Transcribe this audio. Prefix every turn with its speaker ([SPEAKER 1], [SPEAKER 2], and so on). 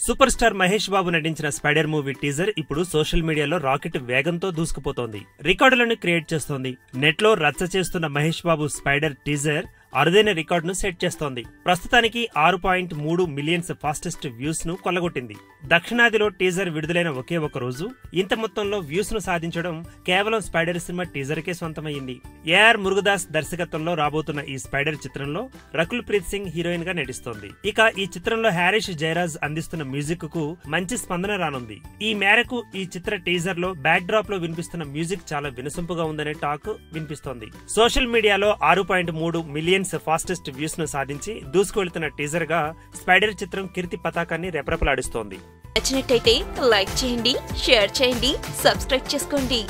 [SPEAKER 1] Super star Mahesh Babu నటించిన spider movie teaser ఇప్పుడు social మీడియాలో రాకెట్ వేగంతో దూసుకుపోతోంది. రికార్డులను క్రియేట్ చేస్తోంది. నెట్లో రచ్చ చేస్తున్న మహేష్ బాబు స్పైడర్ టీజర్ అరుదైన రికార్డును సెట్ చేస్తోంది. ప్రస్తుతానికి 6.3 మిలియన్స్ ఫాస్టెస్ట్ వ్యూస్ ను కొల్లగొట్టింది. దక్షిణాదిలో టీజర్ విడుదలైన ఒకే ఒక రోజు ఇంత మొత్తంలో వ్యూస్ ను సాధించడం కేవలం స్పైడర్ సినిమా టీజర్ కే సొంతమైంది. ఏఆర్ మురుగదాస్ దర్శకత్వంలో రాబోతున్న ఈ స్పైడర్ చిత్రంలో రకుల్ ప్రీత్ సింగ్ హీరోయిన్ గా నటిస్తోంది. ఇక ఈ చిత్రంలో హారిష్ జయరాజ్ అందిస్తున్న మ్యూజిక్ కు మంచి స్పందన రానుంది. ఈ మేరకు ఈ చిత్ర టీజర్ లో బ్యాక్ డ్రాప్ లో వినిపిస్తున్న మ్యూజిక్ చాలా వినసొంపుగా ఉందనే టాక్ వినిపిస్తోంది. సోషల్ మీడియాలో 6.3 మిలియన్ ఫాస్టెస్ట్ వ్యూస్ ను సాధించి దూసుకువెళ్తున్న టీజర్ గా స్పైడర్ చిత్రం కీర్తి పతాకాన్ని రెపరెపలాడిస్తోంది.
[SPEAKER 2] నచ్చినట్టయితే లైక్ చేయండి, షేర్ చేయండి, సబ్స్క్రైబ్ చేసుకోండి.